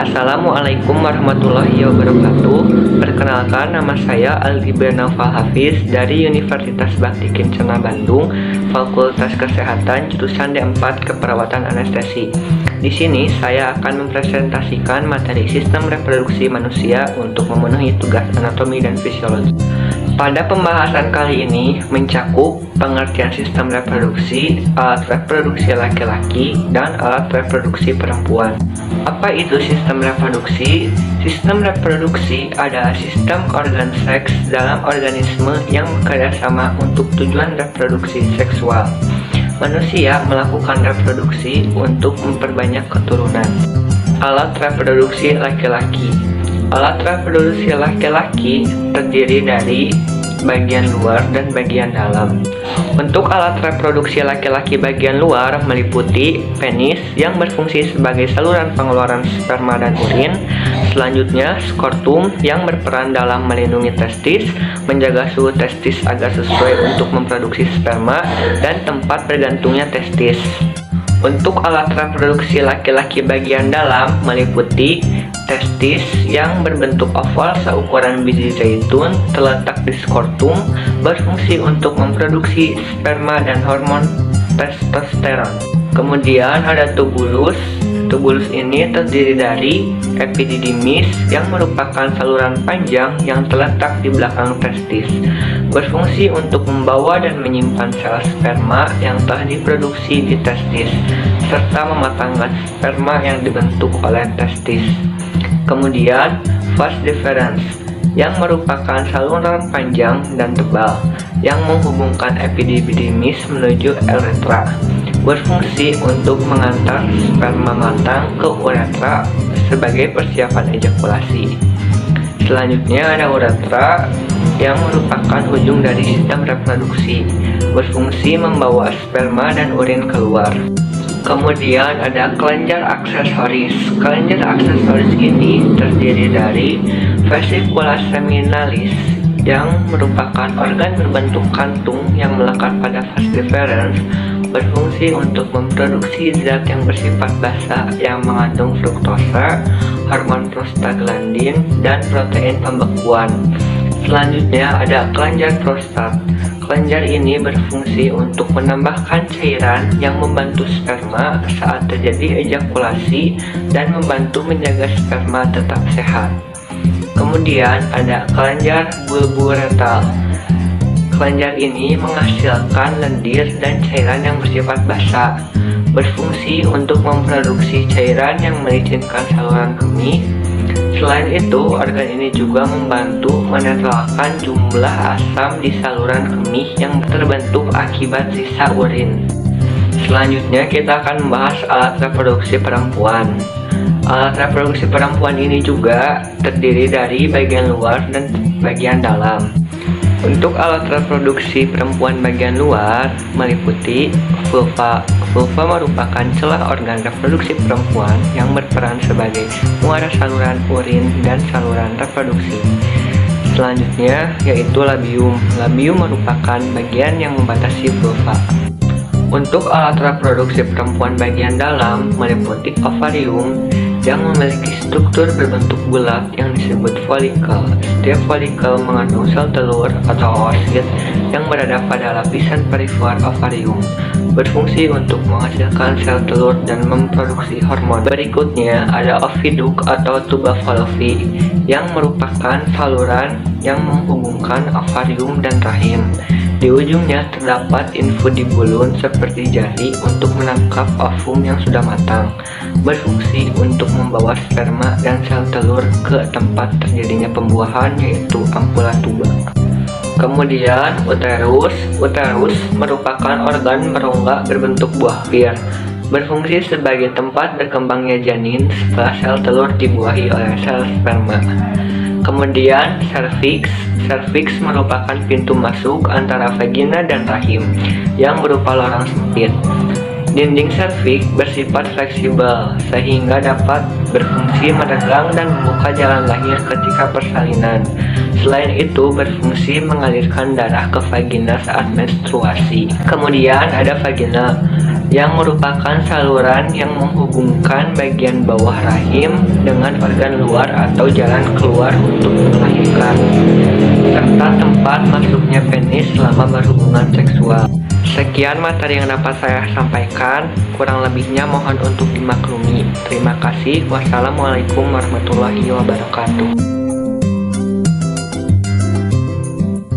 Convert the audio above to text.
Assalamualaikum warahmatullahi wabarakatuh. Perkenalkan, nama saya Aldi Bernafal Hafiz dari Universitas Bakti Kencana Bandung, Fakultas Kesehatan jurusan D4 Keperawatan Anestesi. Di sini saya akan mempresentasikan materi sistem reproduksi manusia untuk memenuhi tugas anatomi dan fisiologi. Pada pembahasan kali ini mencakup pengertian sistem reproduksi, alat reproduksi laki-laki, dan alat reproduksi perempuan. Apa itu sistem reproduksi? Sistem reproduksi adalah sistem organ seks dalam organisme yang bekerja sama untuk tujuan reproduksi seksual. Manusia melakukan reproduksi untuk memperbanyak keturunan. Alat reproduksi laki-laki. Alat reproduksi laki-laki terdiri dari bagian luar dan bagian dalam. Untuk alat reproduksi laki-laki bagian luar meliputi penis yang berfungsi sebagai saluran pengeluaran sperma dan urin. Selanjutnya, skrotum yang berperan dalam melindungi testis, menjaga suhu testis agar sesuai untuk memproduksi sperma, dan tempat bergantungnya testis. Untuk alat reproduksi laki-laki bagian dalam meliputi testis yang berbentuk oval seukuran biji zaitun terletak di skrotum, berfungsi untuk memproduksi sperma dan hormon testosteron. Kemudian ada tubulus. Tubulus ini terdiri dari epididymis yang merupakan saluran panjang yang terletak di belakang testis, berfungsi untuk membawa dan menyimpan sel sperma yang telah diproduksi di testis, serta mematangkan sperma yang dibentuk oleh testis. Kemudian, vas deferens yang merupakan saluran panjang dan tebal yang menghubungkan epididymis menuju uretra, berfungsi untuk mengantar sperma matang ke uretra sebagai persiapan ejakulasi. Selanjutnya ada uretra yang merupakan ujung dari sistem reproduksi, berfungsi membawa sperma dan urin keluar. Kemudian ada kelenjar aksesoris. Kelenjar aksesoris ini terdiri dari vesicula seminalis yang merupakan organ berbentuk kantung yang melekat pada vas deferens, berfungsi untuk memproduksi zat yang bersifat basa yang mengandung fruktosa, hormon prostaglandin, dan protein pembekuan. Selanjutnya ada kelenjar prostat. Kelenjar ini berfungsi untuk menambahkan cairan yang membantu sperma saat terjadi ejakulasi dan membantu menjaga sperma tetap sehat. Kemudian ada kelenjar bulboretal. Kelenjar ini menghasilkan lendir dan cairan yang bersifat basah, berfungsi untuk memproduksi cairan yang melicinkan saluran kemih. Selain itu, organ ini juga membantu menetralkan jumlah asam di saluran kemih yang terbentuk akibat sisa urin. Selanjutnya kita akan membahas alat reproduksi perempuan. Alat reproduksi perempuan ini juga terdiri dari bagian luar dan bagian dalam. Untuk alat reproduksi perempuan bagian luar meliputi vulva. Vulva merupakan celah organ reproduksi perempuan yang berperan sebagai muara saluran urin dan saluran reproduksi. Selanjutnya yaitu labium. Labium merupakan bagian yang membatasi vulva. Untuk alat reproduksi perempuan bagian dalam meliputi ovarium yang memiliki struktur berbentuk bulat yang disebut folikel. Setiap folikel mengandung sel telur atau oosit yang berada pada lapisan perifer ovarium, berfungsi untuk menghasilkan sel telur dan memproduksi hormon. Berikutnya ada oviduk atau tuba fallopi yang merupakan saluran yang menghubungkan ovarium dan rahim. Di ujungnya terdapat infundibulum seperti jari untuk menangkap ovum yang sudah matang, berfungsi untuk membawa sperma dan sel telur ke tempat terjadinya pembuahan yaitu ampula tuba. Kemudian uterus. Uterus merupakan organ berongga berbentuk buah pir, berfungsi sebagai tempat berkembangnya janin setelah sel telur dibuahi oleh sel sperma. Kemudian serviks. Serviks merupakan pintu masuk antara vagina dan rahim yang berupa lorong sempit. Dinding serviks bersifat fleksibel sehingga dapat berfungsi meregang dan membuka jalan lahir ketika persalinan. Selain itu berfungsi mengalirkan darah ke vagina saat menstruasi. Kemudian ada vagina yang merupakan saluran yang menghubungkan bagian bawah rahim dengan organ luar atau jalan keluar untuk melahirkan, serta tempat masuknya penis selama berhubungan seksual. Sekian materi yang dapat saya sampaikan, kurang lebihnya mohon untuk dimaklumi. Terima kasih. Wassalamualaikum warahmatullahi wabarakatuh.